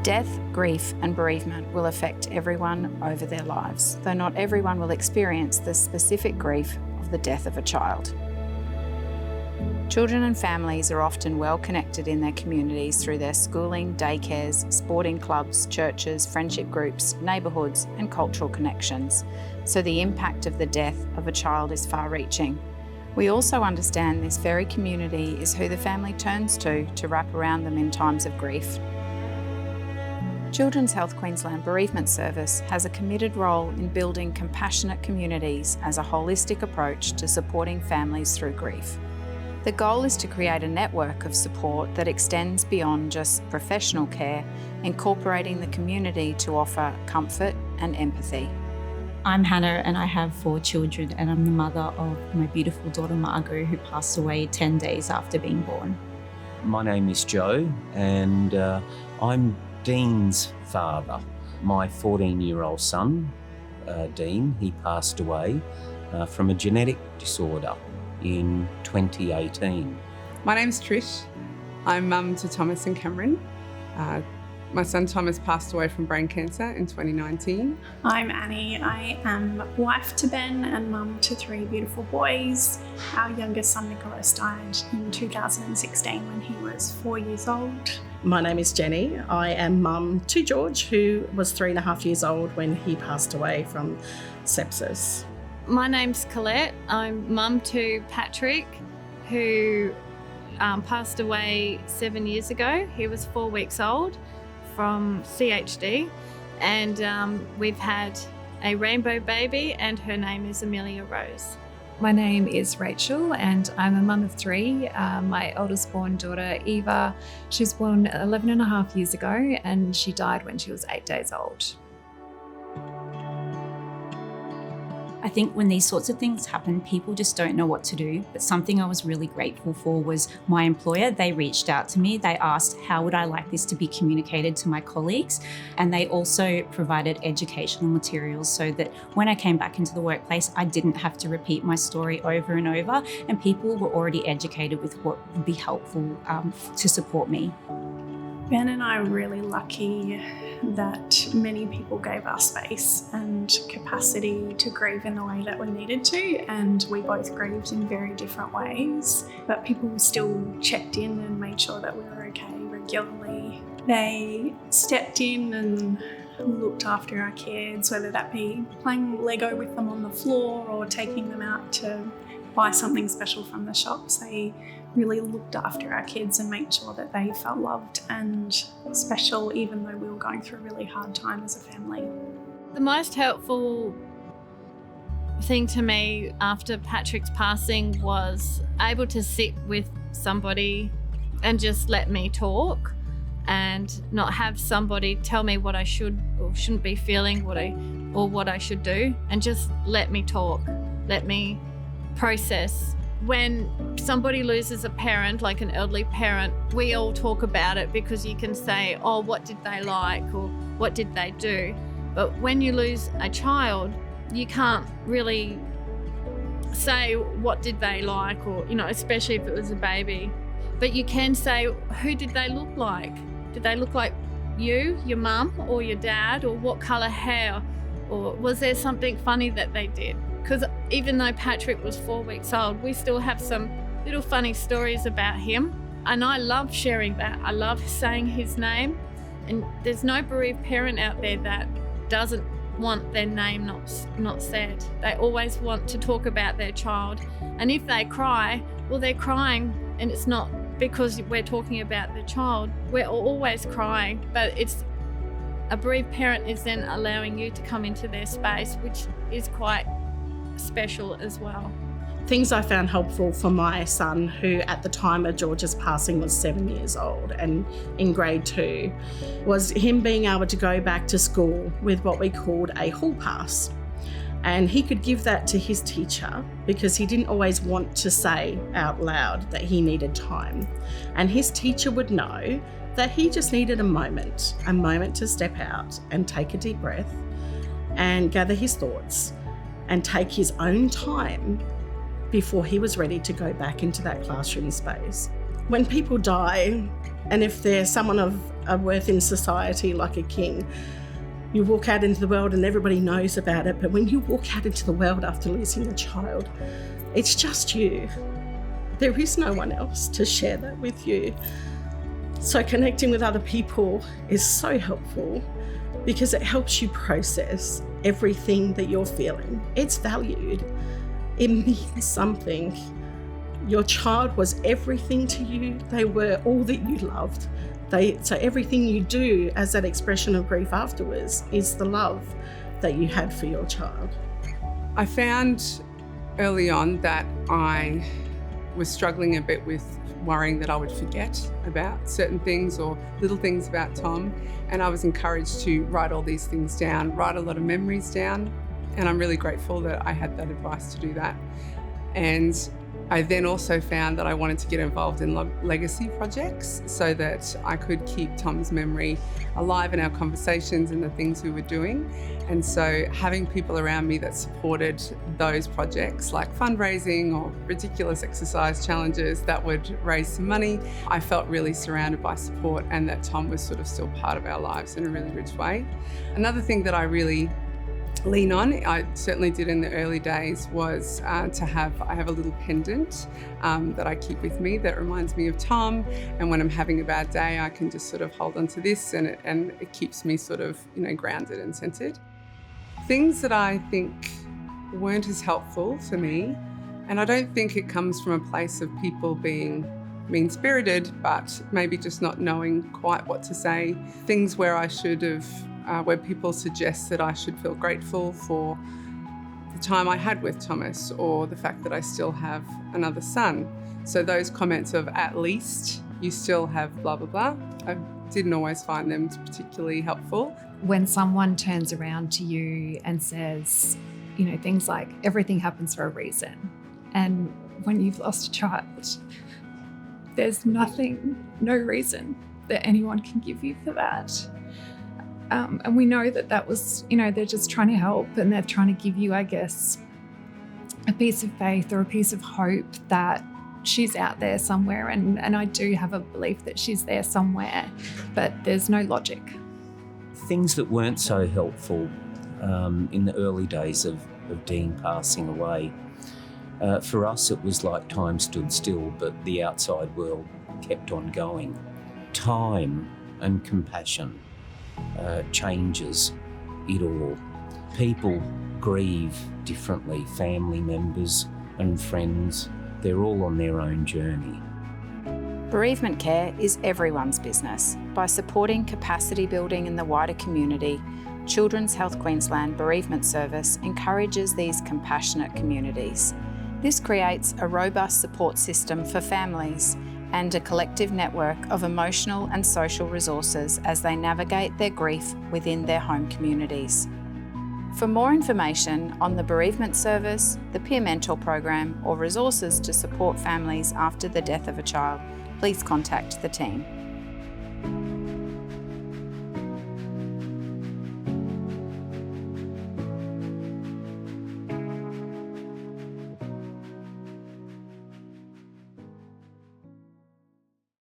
Death, grief and bereavement will affect everyone over their lives, though not everyone will experience the specific grief of the death of a child. Children and families are often well connected in their communities through their schooling, daycares, sporting clubs, churches, friendship groups, neighbourhoods and cultural connections, so the impact of the death of a child is far-reaching. We also understand this very community is who the family turns to wrap around them in times of grief. Children's Health Queensland Bereavement Service has a committed role in building compassionate communities as a holistic approach to supporting families through grief. The goal is to create a network of support that extends beyond just professional care, incorporating the community to offer comfort and empathy. I'm Hannah and I have 4 children, and I'm the mother of my beautiful daughter Margot, who passed away 10 days after being born. My name is Joe and I'm Dean's father. My 14-year-old son, Dean, he passed away from a genetic disorder in 2018. My name's Trish. I'm mum to Thomas and Cameron. My son Thomas passed away from brain cancer in 2019. I'm Annie. I am wife to Ben and mum to 3 beautiful boys. Our youngest son Nicholas died in 2016 when he was 4 years old. My name is Jenny. I am mum to George, who was 3.5 years old when he passed away from sepsis. My name's Colette. I'm mum to Patrick, who passed away 7 years ago. He was 4 weeks old from CHD, and we've had a rainbow baby, and her name is Amelia Rose. My name is Rachel and I'm a mum of 3. My eldest born daughter Eva, she was born 11.5 years ago and she died when she was 8 days old. I think when these sorts of things happen, people just don't know what to do. But something I was really grateful for was my employer. They reached out to me. They asked, how would I like this to be communicated to my colleagues? And they also provided educational materials so that when I came back into the workplace, I didn't have to repeat my story over and over, and people were already educated with what would be helpful to support me. Ben and I are really lucky that many people gave us space and capacity to grieve in the way that we needed to, and we both grieved in very different ways, but people still checked in and made sure that we were okay regularly. They stepped in and looked after our kids, whether that be playing Lego with them on the floor or taking them out to buy something special from the shops. They really looked after our kids and made sure that they felt loved and special, even though we were going through a really hard time as a family. The most helpful thing to me after Patrick's passing was able to sit with somebody and just let me talk and not have somebody tell me what I should or shouldn't be feeling, what I should do, and just let me talk, let me process. When somebody loses a parent, like an elderly parent, we all talk about it because you can say, oh, what did they like or what did they do? But when you lose a child, you can't really say what did they like, or, especially if it was a baby. But you can say, who did they look like? Did they look like you, your mum or your dad, or what colour hair? Or was there something funny that they did? Because even though Patrick was 4 weeks old, we still have some little funny stories about him. And I love sharing that. I love saying his name. And there's no bereaved parent out there that doesn't want their name not said. They always want to talk about their child. And if they cry, well, they're crying, and it's not because we're talking about the child. We're always crying, but it's a bereaved parent is then allowing you to come into their space, which is quite special as well. Things I found helpful for my son, who at the time of George's passing was 7 years old and in grade 2, was him being able to go back to school with what we called a hall pass. And he could give that to his teacher because he didn't always want to say out loud that he needed time. And his teacher would know that he just needed a moment to step out and take a deep breath and gather his thoughts and take his own time before he was ready to go back into that classroom space. When people die, and if they're someone of a worth in society like a king. You walk out into the world and everybody knows about it, but when you walk out into the world after losing a child, it's just you. There is no one else to share that with you. So connecting with other people is so helpful because it helps you process everything that you're feeling. It's valued. It means something. Your child was everything to you. They were all that you loved. So everything you do as that expression of grief afterwards is the love that you had for your child. I found early on that I was struggling a bit with worrying that I would forget about certain things or little things about Tom, and I was encouraged to write all these things down, write a lot of memories down, and I'm really grateful that I had that advice to do that. And I then also found that I wanted to get involved in legacy projects so that I could keep Tom's memory alive in our conversations and the things we were doing. And so having people around me that supported those projects, like fundraising or ridiculous exercise challenges that would raise some money, I felt really surrounded by support and that Tom was sort of still part of our lives in a really rich way. Another thing that I really lean on, I certainly did in the early days, was I have a little pendant that I keep with me that reminds me of Tom, and when I'm having a bad day I can just sort of hold on to this and it keeps me sort of, grounded and centered. Things that I think weren't as helpful for me, and I don't think it comes from a place of people being mean-spirited, but maybe just not knowing quite what to say. Things where I should have where people suggest that I should feel grateful for the time I had with Thomas or the fact that I still have another son. So those comments of at least you still have blah, blah, blah, I didn't always find them particularly helpful. When someone turns around to you and says, things like everything happens for a reason. And when you've lost a child, there's no reason that anyone can give you for that. And we know that was, they're just trying to help and they're trying to give you, I guess, a piece of faith or a piece of hope that she's out there somewhere. And I do have a belief that she's there somewhere, but there's no logic. Things that weren't so helpful in the early days of Dean passing away, for us it was like time stood still, but the outside world kept on going. Time and compassion changes it all. People grieve differently, family members and friends, they're all on their own journey. Bereavement care is everyone's business. By supporting capacity building in the wider community, Children's Health Queensland Bereavement Service encourages these compassionate communities. This creates a robust support system for families and a collective network of emotional and social resources as they navigate their grief within their home communities. For more information on the bereavement service, the peer mentor program, or resources to support families after the death of a child, please contact the team.